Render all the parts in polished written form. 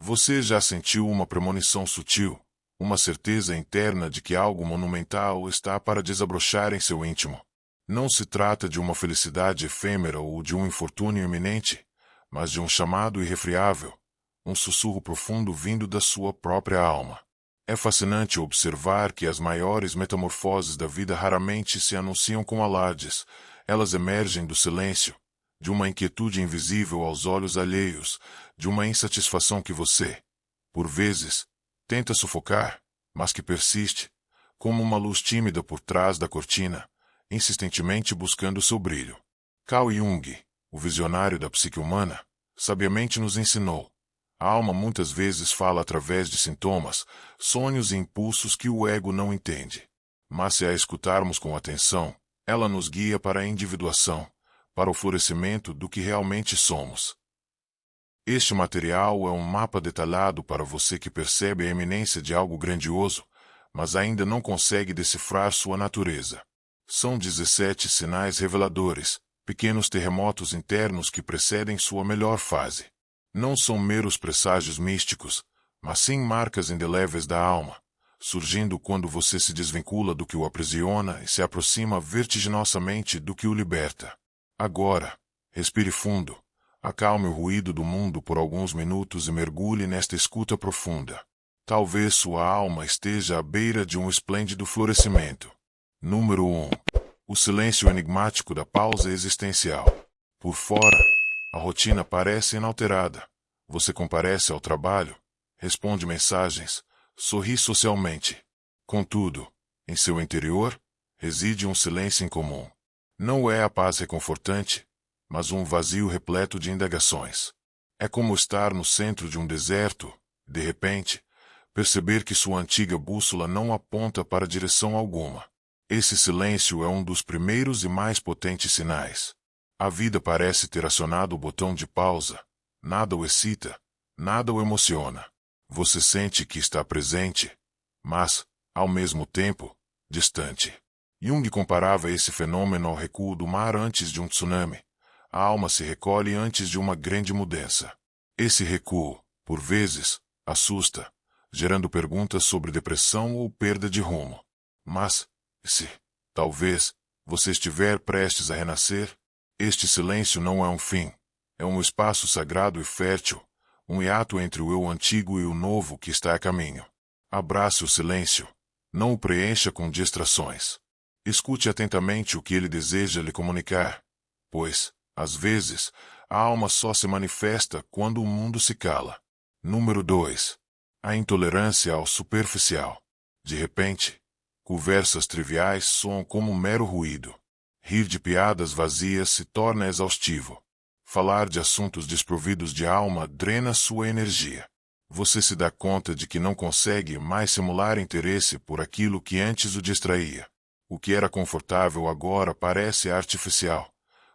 Você já sentiu uma premonição sutil, uma certeza interna de que algo monumental está para desabrochar em seu íntimo? Não se trata de uma felicidade efêmera ou de um infortúnio iminente, mas de um chamado irrefriável, um sussurro profundo vindo da sua própria alma. É fascinante observar que as maiores metamorfoses da vida raramente se anunciam com alardes. Elas emergem do silêncio, de uma inquietude invisível aos olhos alheios, de uma insatisfação que você, por vezes, tenta sufocar, mas que persiste, como uma luz tímida por trás da cortina, insistentemente buscando seu brilho. Carl Jung, o visionário da psique humana, sabiamente nos ensinou: a alma muitas vezes fala através de sintomas, sonhos e impulsos que o ego não entende. Mas se a escutarmos com atenção, ela nos guia para a individuação, para o florescimento do que realmente somos. Este material é um mapa detalhado para você que percebe a iminência de algo grandioso, mas ainda não consegue decifrar sua natureza. São 17 sinais reveladores, pequenos terremotos internos que precedem sua melhor fase. Não são meros presságios místicos, mas sim marcas indeléveis da alma, surgindo quando você se desvincula do que o aprisiona e se aproxima vertiginosamente do que o liberta. Agora, respire fundo, acalme o ruído do mundo por alguns minutos e mergulhe nesta escuta profunda. Talvez sua alma esteja à beira de um esplêndido florescimento. Número 1. O silêncio enigmático da pausa existencial. Por fora, a rotina parece inalterada. Você comparece ao trabalho, responde mensagens, sorri socialmente. Contudo, em seu interior, reside um silêncio incomum. Não é a paz reconfortante, mas um vazio repleto de indagações. É como estar no centro de um deserto, de repente, perceber que sua antiga bússola não aponta para direção alguma. Esse silêncio é um dos primeiros e mais potentes sinais. A vida parece ter acionado o botão de pausa. Nada o excita, nada o emociona. Você sente que está presente, mas, ao mesmo tempo, distante. Jung comparava esse fenômeno ao recuo do mar antes de um tsunami. A alma se recolhe antes de uma grande mudança. Esse recuo, por vezes, assusta, gerando perguntas sobre depressão ou perda de rumo. Mas, se, talvez, você estiver prestes a renascer, este silêncio não é um fim. É um espaço sagrado e fértil, um hiato entre o eu antigo e o novo que está a caminho. Abrace o silêncio. Não o preencha com distrações. Escute atentamente o que ele deseja lhe comunicar, pois, às vezes, a alma só se manifesta quando o mundo se cala. Número 2. A intolerância ao superficial. De repente, conversas triviais soam como um mero ruído. Rir de piadas vazias se torna exaustivo. Falar de assuntos desprovidos de alma drena sua energia. Você se dá conta de que não consegue mais simular interesse por aquilo que antes o distraía. O que era confortável agora parece artificial,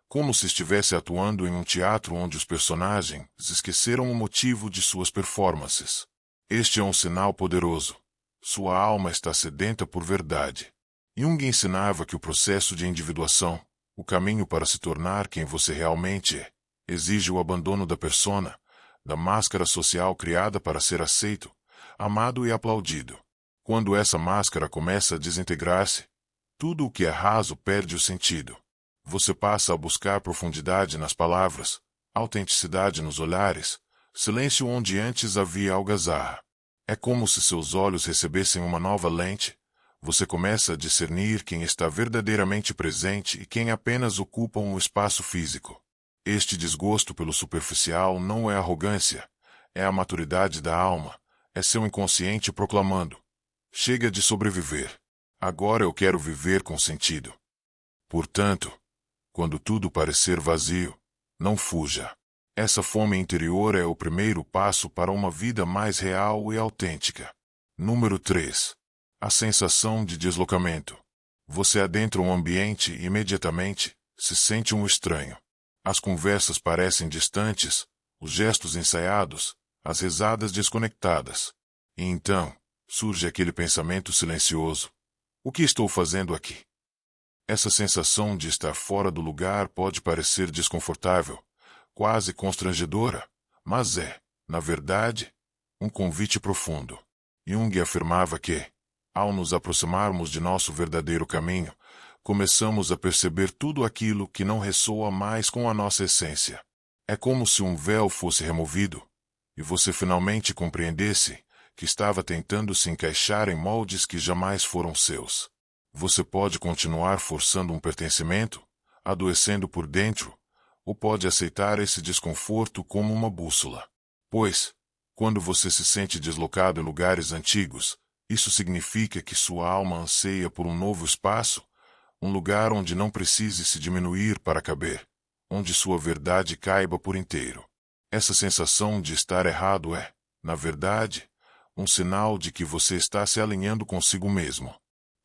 como se estivesse atuando em um teatro onde os personagens esqueceram o motivo de suas performances. Este é um sinal poderoso. Sua alma está sedenta por verdade. Jung ensinava que o processo de individuação, o caminho para se tornar quem você realmente é, exige o abandono da persona, da máscara social criada para ser aceito, amado e aplaudido. Quando essa máscara começa a desintegrar-se, tudo o que é raso perde o sentido. Você passa a buscar profundidade nas palavras, autenticidade nos olhares, silêncio onde antes havia algazarra. É como se seus olhos recebessem uma nova lente. Você começa a discernir quem está verdadeiramente presente e quem apenas ocupa um espaço físico. Este desgosto pelo superficial não é arrogância, é a maturidade da alma, é seu inconsciente proclamando: chega de sobreviver. Agora eu quero viver com sentido. Portanto, quando tudo parecer vazio, não fuja. Essa fome interior é o primeiro passo para uma vida mais real e autêntica. Número 3. A sensação de deslocamento. Você adentra um ambiente e imediatamente se sente um estranho. As conversas parecem distantes, os gestos ensaiados, as risadas desconectadas. E então, surge aquele pensamento silencioso: o que estou fazendo aqui? Essa sensação de estar fora do lugar pode parecer desconfortável, quase constrangedora, mas é, na verdade, um convite profundo. Jung afirmava que, ao nos aproximarmos de nosso verdadeiro caminho, começamos a perceber tudo aquilo que não ressoa mais com a nossa essência. É como se um véu fosse removido, e você finalmente compreendesse que estava tentando se encaixar em moldes que jamais foram seus. Você pode continuar forçando um pertencimento, adoecendo por dentro, ou pode aceitar esse desconforto como uma bússola. Pois, quando você se sente deslocado em lugares antigos, isso significa que sua alma anseia por um novo espaço, um lugar onde não precise se diminuir para caber, onde sua verdade caiba por inteiro. Essa sensação de estar errado é, na verdade, um sinal de que você está se alinhando consigo mesmo.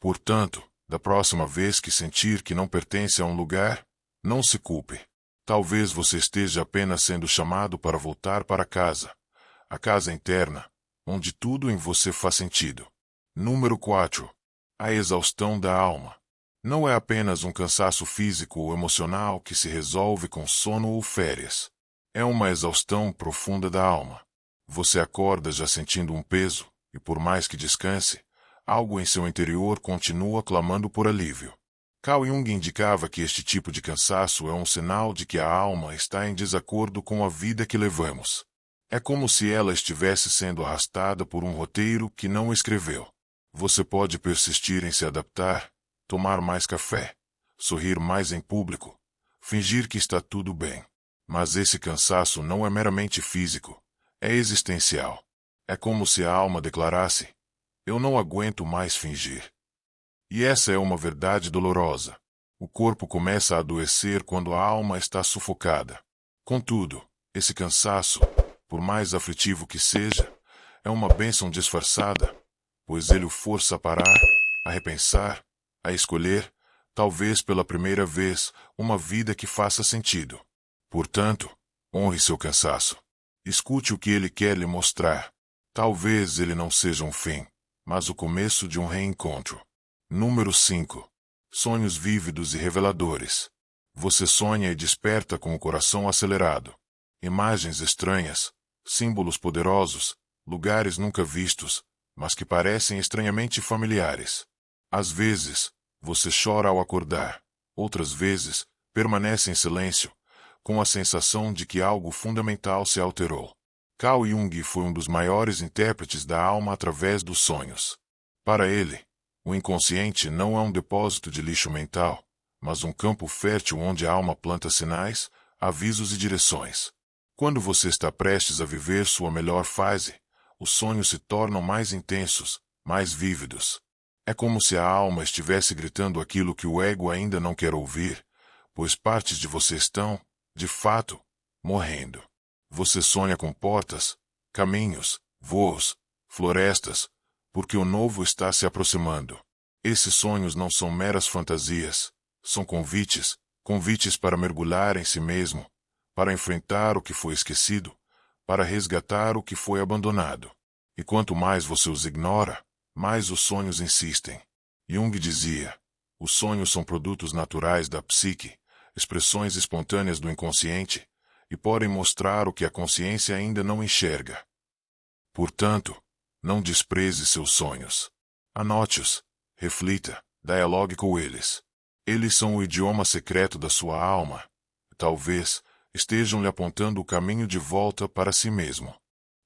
Portanto, da próxima vez que sentir que não pertence a um lugar, não se culpe. Talvez você esteja apenas sendo chamado para voltar para casa, a casa interna, onde tudo em você faz sentido. Número 4. A exaustão da alma. Não é apenas um cansaço físico ou emocional que se resolve com sono ou férias. É uma exaustão profunda da alma. Você acorda já sentindo um peso, e por mais que descanse, algo em seu interior continua clamando por alívio. Carl Jung indicava que este tipo de cansaço é um sinal de que a alma está em desacordo com a vida que levamos. É como se ela estivesse sendo arrastada por um roteiro que não escreveu. Você pode persistir em se adaptar, tomar mais café, sorrir mais em público, fingir que está tudo bem. Mas esse cansaço não é meramente físico, é existencial. É como se a alma declarasse: eu não aguento mais fingir. E essa é uma verdade dolorosa. O corpo começa a adoecer quando a alma está sufocada. Contudo, esse cansaço, por mais aflitivo que seja, é uma bênção disfarçada, pois ele o força a parar, a repensar, a escolher, talvez pela primeira vez, uma vida que faça sentido. Portanto, honre seu cansaço. Escute o que ele quer lhe mostrar. Talvez ele não seja um fim, mas o começo de um reencontro. Número 5. Sonhos vívidos e reveladores. Você sonha e desperta com o coração acelerado. Imagens estranhas, símbolos poderosos, lugares nunca vistos, mas que parecem estranhamente familiares. Às vezes, você chora ao acordar. Outras vezes, permanece em silêncio, com a sensação de que algo fundamental se alterou. Carl Jung foi um dos maiores intérpretes da alma através dos sonhos. Para ele, o inconsciente não é um depósito de lixo mental, mas um campo fértil onde a alma planta sinais, avisos e direções. Quando você está prestes a viver sua melhor fase, os sonhos se tornam mais intensos, mais vívidos. É como se a alma estivesse gritando aquilo que o ego ainda não quer ouvir, pois partes de você estão, de fato, morrendo. Você sonha com portas, caminhos, voos, florestas, porque o novo está se aproximando. Esses sonhos não são meras fantasias, são convites, convites para mergulhar em si mesmo, para enfrentar o que foi esquecido, para resgatar o que foi abandonado. E quanto mais você os ignora, mais os sonhos insistem. Jung dizia: os sonhos são produtos naturais da psique, expressões espontâneas do inconsciente, e podem mostrar o que a consciência ainda não enxerga. Portanto, não despreze seus sonhos. Anote-os, reflita, dialogue com eles. Eles são o idioma secreto da sua alma. Talvez estejam lhe apontando o caminho de volta para si mesmo.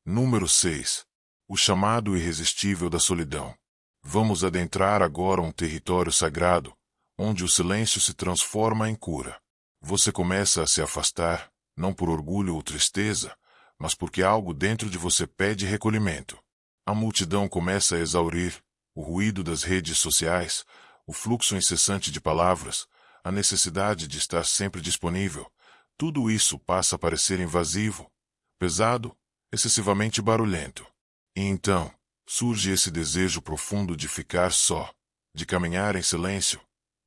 Número 6. O chamado irresistível da solidão. Vamos adentrar agora um território sagrado, onde o silêncio se transforma em cura. Você começa a se afastar, não por orgulho ou tristeza, mas porque algo dentro de você pede recolhimento. A multidão começa a exaurir, o ruído das redes sociais, o fluxo incessante de palavras, a necessidade de estar sempre disponível, tudo isso passa a parecer invasivo, pesado, excessivamente barulhento. E então, surge esse desejo profundo de ficar só, de caminhar em silêncio,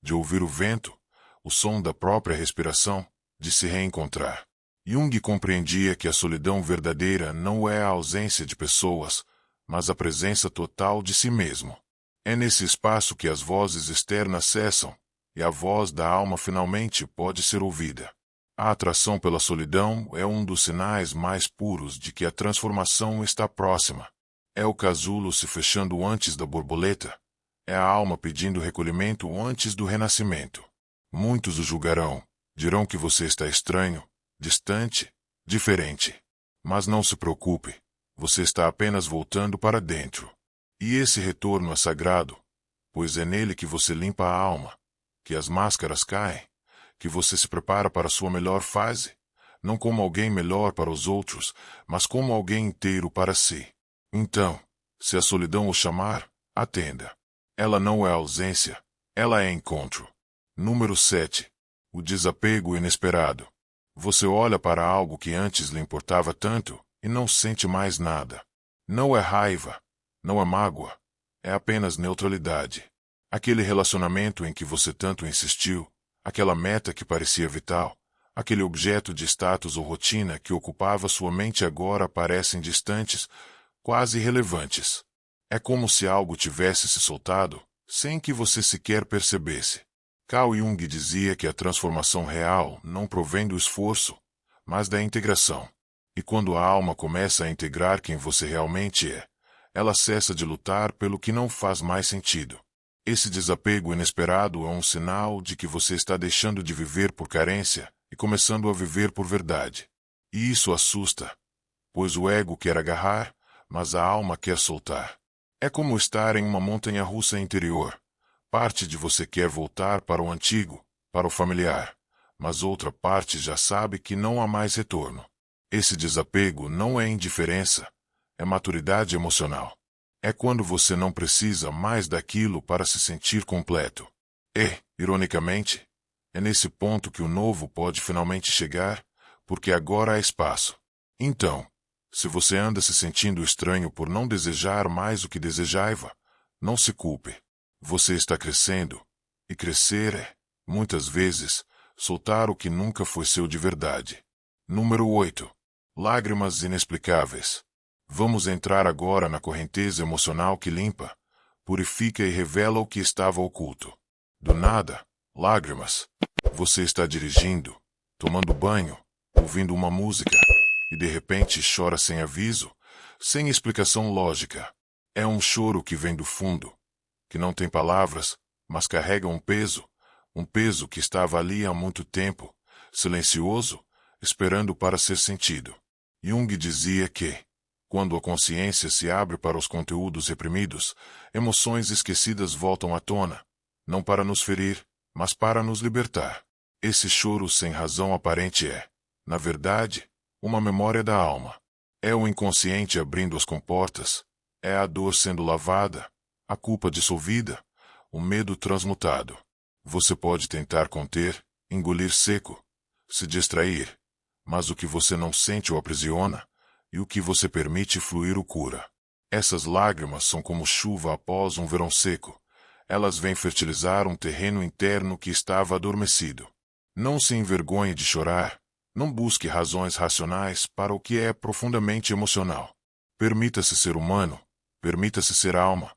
de ouvir o vento, o som da própria respiração, de se reencontrar. Jung compreendia que a solidão verdadeira não é a ausência de pessoas, mas a presença total de si mesmo. É nesse espaço que as vozes externas cessam, e a voz da alma finalmente pode ser ouvida. A atração pela solidão é um dos sinais mais puros de que a transformação está próxima. É o casulo se fechando antes da borboleta. É a alma pedindo recolhimento antes do renascimento. Muitos o julgarão, dirão que você está estranho, distante, diferente. Mas não se preocupe, você está apenas voltando para dentro. E esse retorno é sagrado, pois é nele que você limpa a alma, que as máscaras caem, que você se prepara para a sua melhor fase, não como alguém melhor para os outros, mas como alguém inteiro para si. Então, se a solidão o chamar, atenda. Ela não é ausência, ela é encontro. Número 7. O desapego inesperado. Você olha para algo que antes lhe importava tanto e não sente mais nada. Não é raiva, não é mágoa, é apenas neutralidade. Aquele relacionamento em que você tanto insistiu, aquela meta que parecia vital, aquele objeto de status ou rotina que ocupava sua mente agora parecem distantes, quase irrelevantes. É como se algo tivesse se soltado, sem que você sequer percebesse. Carl Jung dizia que a transformação real não provém do esforço, mas da integração. E quando a alma começa a integrar quem você realmente é, ela cessa de lutar pelo que não faz mais sentido. Esse desapego inesperado é um sinal de que você está deixando de viver por carência e começando a viver por verdade. E isso assusta, pois o ego quer agarrar, mas a alma quer soltar. É como estar em uma montanha-russa interior. Parte de você quer voltar para o antigo, para o familiar, mas outra parte já sabe que não há mais retorno. Esse desapego não é indiferença, é maturidade emocional. É quando você não precisa mais daquilo para se sentir completo. E, ironicamente, é nesse ponto que o novo pode finalmente chegar, porque agora há espaço. Então, se você anda se sentindo estranho por não desejar mais o que desejava, não se culpe. Você está crescendo, e crescer é, muitas vezes, soltar o que nunca foi seu de verdade. Número 8. Lágrimas inexplicáveis. Vamos entrar agora na correnteza emocional que limpa, purifica e revela o que estava oculto. Do nada, lágrimas. Você está dirigindo, tomando banho, ouvindo uma música, e de repente chora sem aviso, sem explicação lógica. É um choro que vem do fundo, que não tem palavras, mas carrega um peso que estava ali há muito tempo, silencioso, esperando para ser sentido. Jung dizia que, quando a consciência se abre para os conteúdos reprimidos, emoções esquecidas voltam à tona, não para nos ferir, mas para nos libertar. Esse choro sem razão aparente é, na verdade, uma memória da alma. É o inconsciente abrindo as comportas, é a dor sendo lavada, a culpa dissolvida, o medo transmutado. Você pode tentar conter, engolir seco, se distrair, mas o que você não sente o aprisiona, e o que você permite fluir o cura. Essas lágrimas são como chuva após um verão seco. Elas vêm fertilizar um terreno interno que estava adormecido. Não se envergonhe de chorar, não busque razões racionais para o que é profundamente emocional. Permita-se ser humano, permita-se ser alma,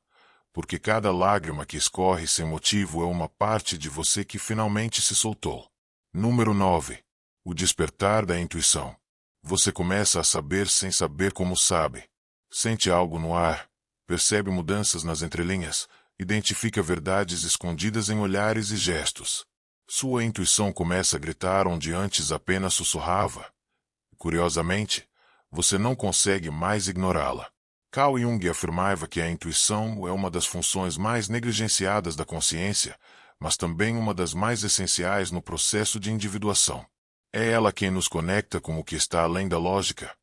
porque cada lágrima que escorre sem motivo é uma parte de você que finalmente se soltou. Número 9. O despertar da intuição. Você começa a saber sem saber como sabe. Sente algo no ar, percebe mudanças nas entrelinhas, identifica verdades escondidas em olhares e gestos. Sua intuição começa a gritar onde antes apenas sussurrava. Curiosamente, você não consegue mais ignorá-la. Carl Jung afirmava que a intuição é uma das funções mais negligenciadas da consciência, mas também uma das mais essenciais no processo de individuação. É ela quem nos conecta com o que está além da lógica,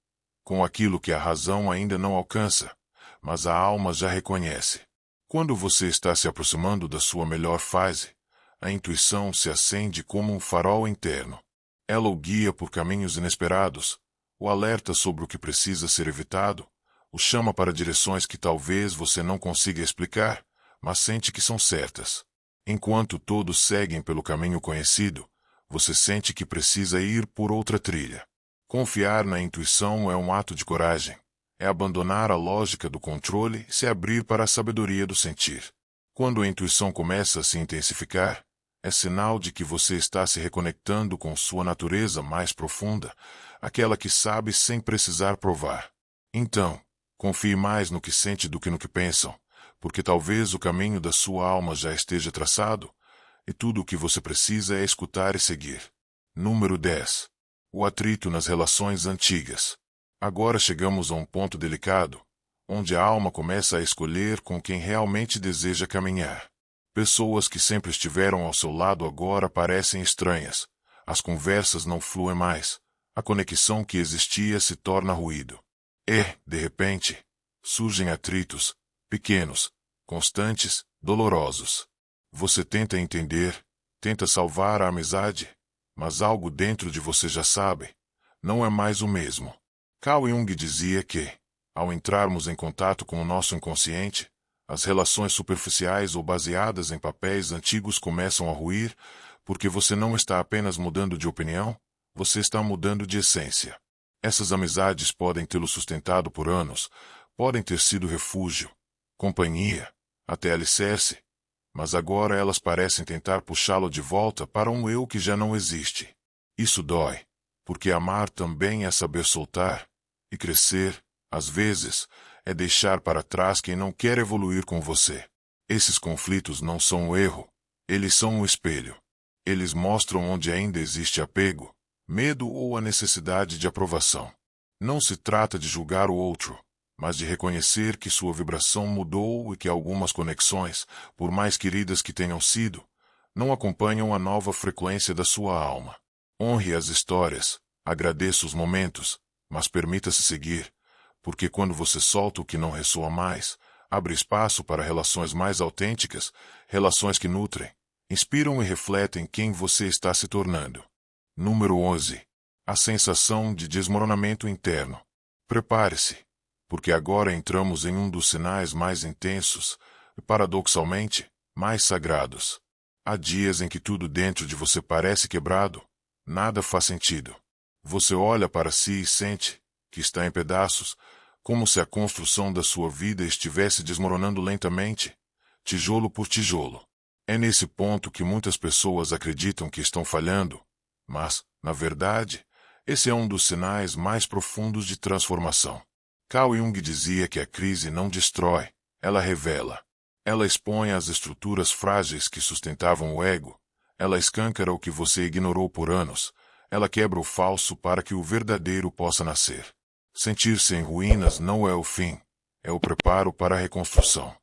com aquilo que a razão ainda não alcança, mas a alma já reconhece. Quando você está se aproximando da sua melhor fase, a intuição se acende como um farol interno. Ela o guia por caminhos inesperados, o alerta sobre o que precisa ser evitado, o chama para direções que talvez você não consiga explicar, mas sente que são certas. Enquanto todos seguem pelo caminho conhecido, você sente que precisa ir por outra trilha. Confiar na intuição é um ato de coragem. É abandonar a lógica do controle e se abrir para a sabedoria do sentir. Quando a intuição começa a se intensificar, É sinal de que você está se reconectando com sua natureza mais profunda, aquela que sabe sem precisar provar. Então, confie mais no que sente do que no que pensam, porque talvez o caminho da sua alma já esteja traçado, e tudo o que você precisa é escutar e seguir. Número 10. O atrito nas relações antigas. Agora chegamos a um ponto delicado, onde a alma começa a escolher com quem realmente deseja caminhar. Pessoas que sempre estiveram ao seu lado agora parecem estranhas. As conversas não fluem mais. A conexão que existia se torna ruído. E, de repente, surgem atritos, pequenos, constantes, dolorosos. Você tenta entender, tenta salvar a amizade, mas algo dentro de você já sabe. Não é mais o mesmo. Carl Jung dizia que, ao entrarmos em contato com o nosso inconsciente, as relações superficiais ou baseadas em papéis antigos começam a ruir, porque você não está apenas mudando de opinião, você está mudando de essência. Essas amizades podem tê-lo sustentado por anos, podem ter sido refúgio, companhia, até alicerce, mas agora elas parecem tentar puxá-lo de volta para um eu que já não existe. Isso dói, porque amar também é saber soltar, e crescer, às vezes, é deixar para trás quem não quer evoluir com você. Esses conflitos não são um erro, eles são um espelho. Eles mostram onde ainda existe apego, medo ou a necessidade de aprovação. Não se trata de julgar o outro, mas de reconhecer que sua vibração mudou e que algumas conexões, por mais queridas que tenham sido, não acompanham a nova frequência da sua alma. Honre as histórias, agradeça os momentos, mas permita-se seguir, porque quando você solta o que não ressoa mais, abre espaço para relações mais autênticas, relações que nutrem, inspiram e refletem quem você está se tornando. Número 11. A sensação de desmoronamento interno. Prepare-se, porque agora entramos em um dos sinais mais intensos e, paradoxalmente, mais sagrados. Há dias em que tudo dentro de você parece quebrado, nada faz sentido. Você olha para si e sente que está em pedaços, como se a construção da sua vida estivesse desmoronando lentamente, tijolo por tijolo. É nesse ponto que muitas pessoas acreditam que estão falhando, mas, na verdade, esse é um dos sinais mais profundos de transformação. Carl Jung dizia que a crise não destrói, ela revela. Ela expõe as estruturas frágeis que sustentavam o ego, ela escâncara o que você ignorou por anos, ela quebra o falso para que o verdadeiro possa nascer. Sentir-se em ruínas não é o fim, é o preparo para a reconstrução.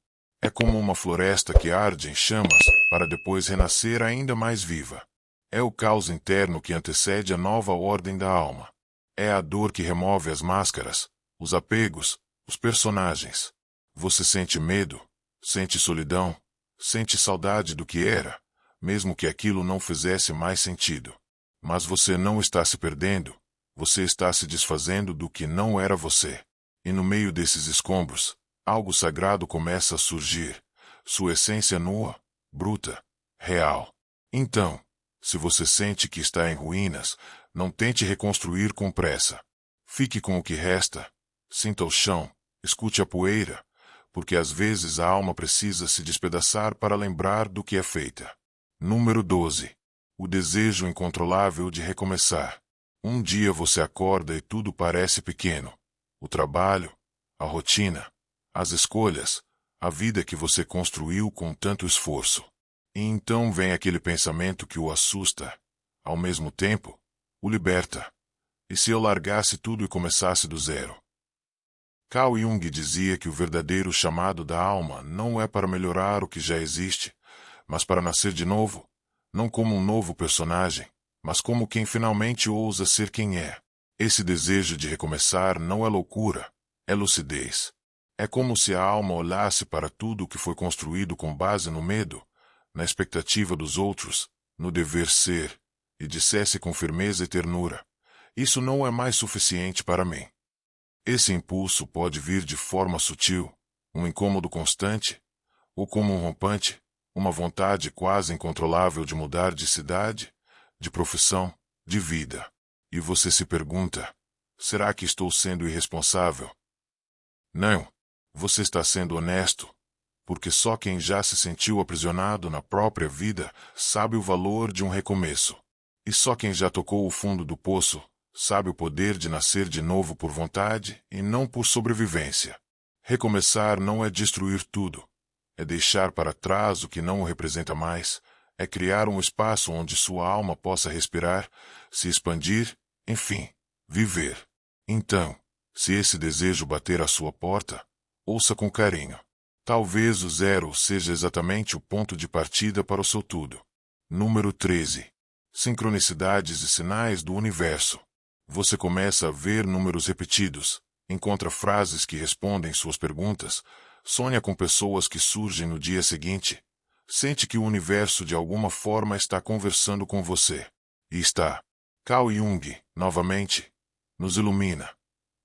É como uma floresta que arde em chamas, para depois renascer ainda mais viva. É o caos interno que antecede a nova ordem da alma. É a dor que remove as máscaras, os apegos, os personagens. Você sente medo, sente solidão, sente saudade do que era, mesmo que aquilo não fizesse mais sentido. Mas você não está se perdendo, você está se desfazendo do que não era você. E no meio desses escombros, algo sagrado começa a surgir, sua essência nua, bruta, real. Então, se você sente que está em ruínas, não tente reconstruir com pressa. Fique com o que resta, sinta o chão, escute a poeira, porque às vezes a alma precisa se despedaçar para lembrar do que é feita. Número 12. O desejo incontrolável de recomeçar. Um dia você acorda e tudo parece pequeno. O trabalho, a rotina, as escolhas, a vida que você construiu com tanto esforço. E então vem aquele pensamento que o assusta, ao mesmo tempo, o liberta. E se eu largasse tudo e começasse do zero? Carl Jung dizia que o verdadeiro chamado da alma não é para melhorar o que já existe, mas para nascer de novo, não como um novo personagem, mas como quem finalmente ousa ser quem é. Esse desejo de recomeçar não é loucura, é lucidez. É como se a alma olhasse para tudo o que foi construído com base no medo, na expectativa dos outros, no dever ser, e dissesse com firmeza e ternura: isso não é mais suficiente para mim. Esse impulso pode vir de forma sutil, um incômodo constante, ou como um rompante, uma vontade quase incontrolável de mudar de cidade, de profissão, de vida. E você se pergunta: será que estou sendo irresponsável? Não. Você está sendo honesto, porque só quem já se sentiu aprisionado na própria vida sabe o valor de um recomeço. E só quem já tocou o fundo do poço sabe o poder de nascer de novo por vontade e não por sobrevivência. Recomeçar não é destruir tudo. É deixar para trás o que não o representa mais. É criar um espaço onde sua alma possa respirar, se expandir, enfim, viver. Então, se esse desejo bater à sua porta, ouça com carinho. Talvez o zero seja exatamente o ponto de partida para o seu tudo. Número 13. Sincronicidades e sinais do universo. Você começa a ver números repetidos, encontra frases que respondem suas perguntas, sonha com pessoas que surgem no dia seguinte, sente que o universo de alguma forma está conversando com você. E está. Carl Jung, novamente, nos ilumina.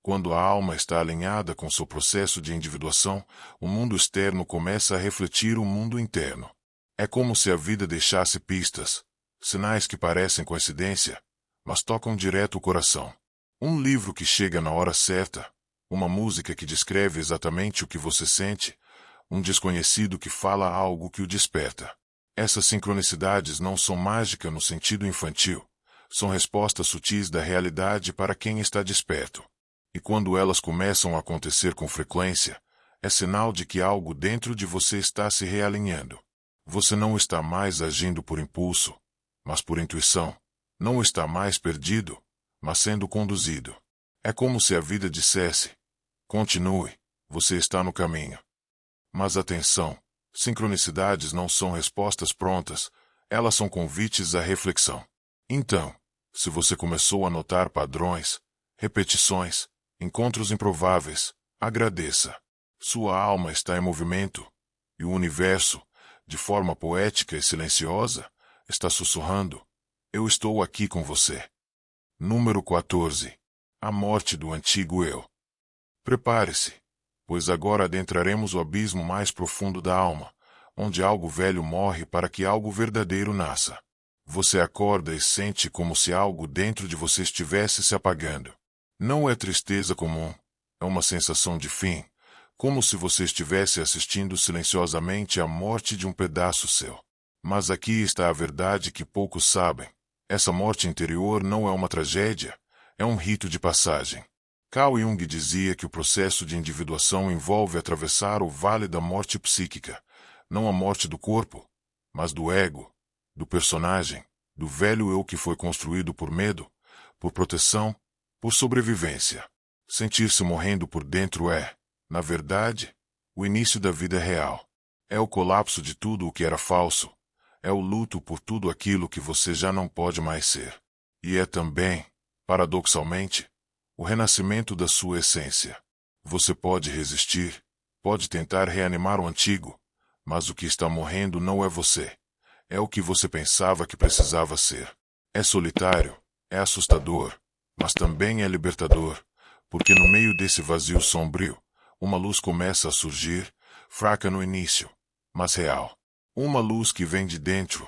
Quando a alma está alinhada com seu processo de individuação, o mundo externo começa a refletir o mundo interno. É como se a vida deixasse pistas, sinais que parecem coincidência, mas tocam direto o coração. Um livro que chega na hora certa, uma música que descreve exatamente o que você sente, um desconhecido que fala algo que o desperta. Essas sincronicidades não são mágica no sentido infantil, são respostas sutis da realidade para quem está desperto. E quando elas começam a acontecer com frequência, é sinal de que algo dentro de você está se realinhando. Você não está mais agindo por impulso, mas por intuição. Não está mais perdido, mas sendo conduzido. É como se a vida dissesse: continue, você está no caminho. Mas atenção, sincronicidades não são respostas prontas, elas são convites à reflexão. Então, se você começou a notar padrões, repetições, encontros improváveis, agradeça. Sua alma está em movimento, e o universo, de forma poética e silenciosa, está sussurrando: eu estou aqui com você. Número 14. A morte do antigo eu. Prepare-se, pois agora adentraremos o abismo mais profundo da alma, onde algo velho morre para que algo verdadeiro nasça. Você acorda e sente como se algo dentro de você estivesse se apagando. Não é tristeza comum, é uma sensação de fim, como se você estivesse assistindo silenciosamente à morte de um pedaço seu. Mas aqui está a verdade que poucos sabem. Essa morte interior não é uma tragédia, é um rito de passagem. Carl Jung dizia que o processo de individuação envolve atravessar o vale da morte psíquica, não a morte do corpo, mas do ego, do personagem, do velho eu que foi construído por medo, por proteção, por sobrevivência. Sentir-se morrendo por dentro é, na verdade, o início da vida real. É o colapso de tudo o que era falso. É o luto por tudo aquilo que você já não pode mais ser. E é também, paradoxalmente, o renascimento da sua essência. Você pode resistir, pode tentar reanimar o antigo, mas o que está morrendo não é você. É o que você pensava que precisava ser. É solitário, é assustador, mas também é libertador, porque no meio desse vazio sombrio, uma luz começa a surgir, fraca no início, mas real. Uma luz que vem de dentro,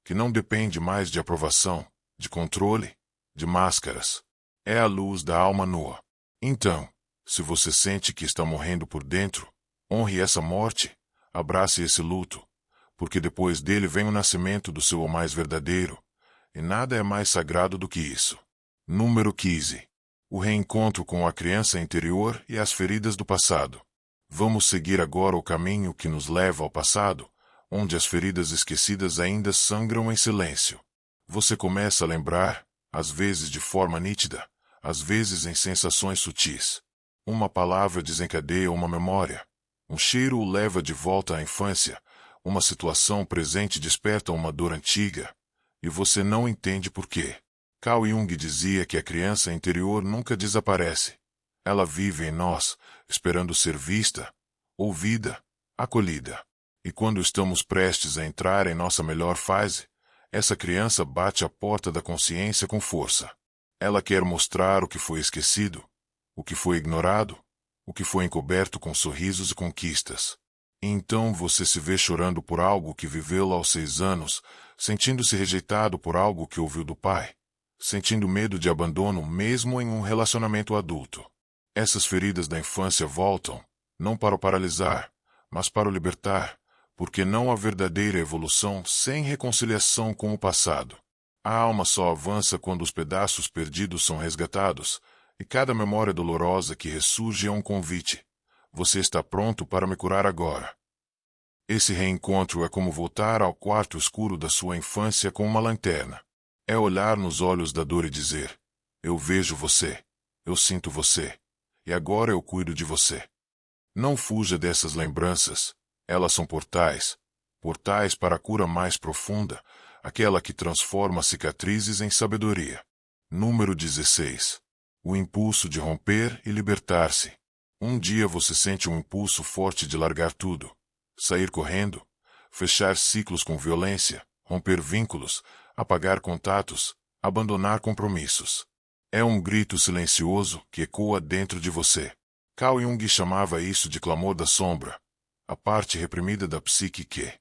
que não depende mais de aprovação, de controle, de máscaras. É a luz da alma nua. Então, se você sente que está morrendo por dentro, honre essa morte, abrace esse luto, porque depois dele vem o nascimento do seu eu mais verdadeiro, e nada é mais sagrado do que isso. Número 15. O reencontro com a criança interior e as feridas do passado. Vamos seguir agora o caminho que nos leva ao passado, onde as feridas esquecidas ainda sangram em silêncio. Você começa a lembrar, às vezes de forma nítida, às vezes em sensações sutis. Uma palavra desencadeia uma memória. Um cheiro o leva de volta à infância. Uma situação presente desperta uma dor antiga. E você não entende por quê. Carl Jung dizia que a criança interior nunca desaparece. Ela vive em nós, esperando ser vista, ouvida, acolhida. E quando estamos prestes a entrar em nossa melhor fase, essa criança bate à porta da consciência com força. Ela quer mostrar o que foi esquecido, o que foi ignorado, o que foi encoberto com sorrisos e conquistas. E então você se vê chorando por algo que viveu aos 6 anos, sentindo-se rejeitado por algo que ouviu do pai, sentindo medo de abandono mesmo em um relacionamento adulto. Essas feridas da infância voltam, não para o paralisar, mas para o libertar, porque não há verdadeira evolução sem reconciliação com o passado. A alma só avança quando os pedaços perdidos são resgatados, e cada memória dolorosa que ressurge é um convite. Você está pronto para me curar agora. Esse reencontro é como voltar ao quarto escuro da sua infância com uma lanterna. É olhar nos olhos da dor e dizer: eu vejo você, eu sinto você, e agora eu cuido de você. Não fuja dessas lembranças, elas são portais, portais para a cura mais profunda, aquela que transforma cicatrizes em sabedoria. Número 16. O impulso de romper e libertar-se. Um dia você sente um impulso forte de largar tudo. Sair correndo, fechar ciclos com violência, romper vínculos, apagar contatos, abandonar compromissos. É um grito silencioso que ecoa dentro de você. Carl Jung chamava isso de clamor da sombra, a parte reprimida da psique que,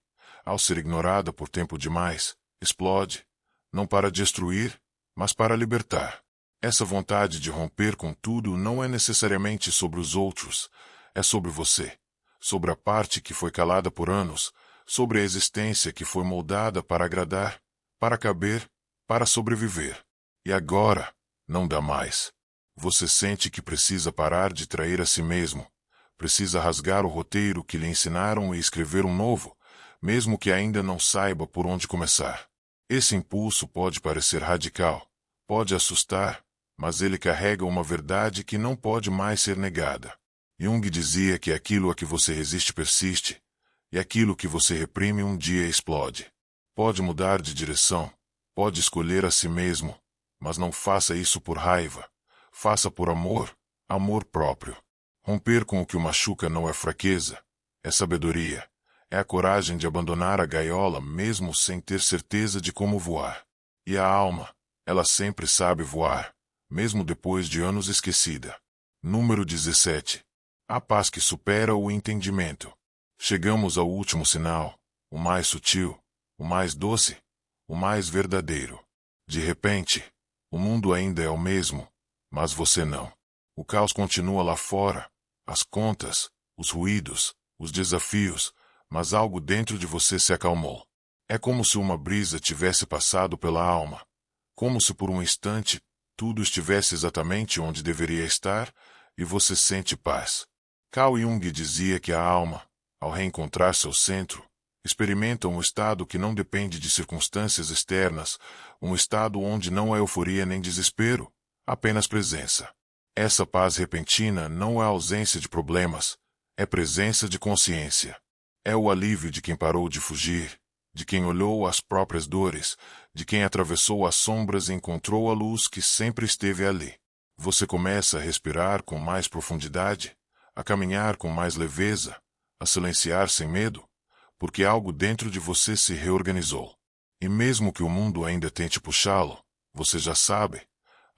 ao ser ignorada por tempo demais, explode, não para destruir, mas para libertar. Essa vontade de romper com tudo não é necessariamente sobre os outros, é sobre você. Sobre a parte que foi calada por anos, sobre a existência que foi moldada para agradar, para caber, para sobreviver. E agora, não dá mais. Você sente que precisa parar de trair a si mesmo, precisa rasgar o roteiro que lhe ensinaram e escrever um novo, mesmo que ainda não saiba por onde começar. Esse impulso pode parecer radical, pode assustar, mas ele carrega uma verdade que não pode mais ser negada. Jung dizia que aquilo a que você resiste persiste, e aquilo que você reprime um dia explode. Pode mudar de direção, pode escolher a si mesmo, mas não faça isso por raiva. Faça por amor, amor próprio. Romper com o que o machuca não é fraqueza, é sabedoria. É a coragem de abandonar a gaiola mesmo sem ter certeza de como voar. E a alma, ela sempre sabe voar, mesmo depois de anos esquecida. Número 17. A paz que supera o entendimento. Chegamos ao último sinal, o mais sutil, o mais doce, o mais verdadeiro. De repente, o mundo ainda é o mesmo, mas você não. O caos continua lá fora, as contas, os ruídos, os desafios, mas algo dentro de você se acalmou. É como se uma brisa tivesse passado pela alma. Como se por um instante, tudo estivesse exatamente onde deveria estar, e você sente paz. Carl Jung dizia que a alma, ao reencontrar seu centro, experimenta um estado que não depende de circunstâncias externas, um estado onde não há euforia nem desespero, apenas presença. Essa paz repentina não é ausência de problemas, é presença de consciência. É o alívio de quem parou de fugir, de quem olhou as próprias dores, de quem atravessou as sombras e encontrou a luz que sempre esteve ali. Você começa a respirar com mais profundidade, a caminhar com mais leveza, a silenciar sem medo, porque algo dentro de você se reorganizou. E mesmo que o mundo ainda tente puxá-lo, você já sabe,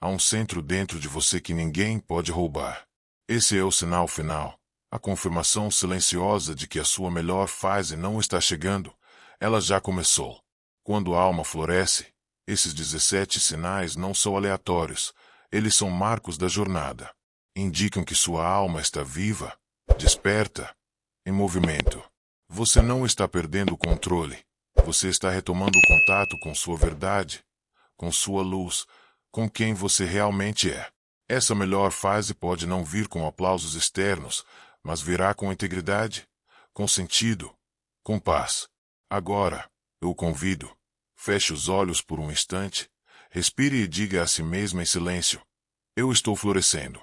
há um centro dentro de você que ninguém pode roubar. Esse é o sinal final, a confirmação silenciosa de que a sua melhor fase não está chegando, ela já começou. Quando a alma floresce, esses 17 sinais não são aleatórios, eles são marcos da jornada. Indicam que sua alma está viva, desperta, em movimento. Você não está perdendo o controle. Você está retomando o contato com sua verdade, com sua luz, com quem você realmente é. Essa melhor fase pode não vir com aplausos externos, mas virá com integridade, com sentido, com paz. Agora, eu o convido. Feche os olhos por um instante, respire e diga a si mesmo em silêncio: eu estou florescendo.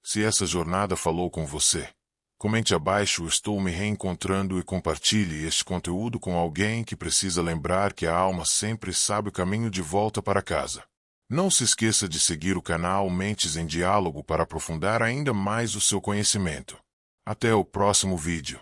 Se essa jornada falou com você, comente abaixo: estou me reencontrando, e compartilhe este conteúdo com alguém que precisa lembrar que a alma sempre sabe o caminho de volta para casa. Não se esqueça de seguir o canal Mentes em Diálogo para aprofundar ainda mais o seu conhecimento. Até o próximo vídeo.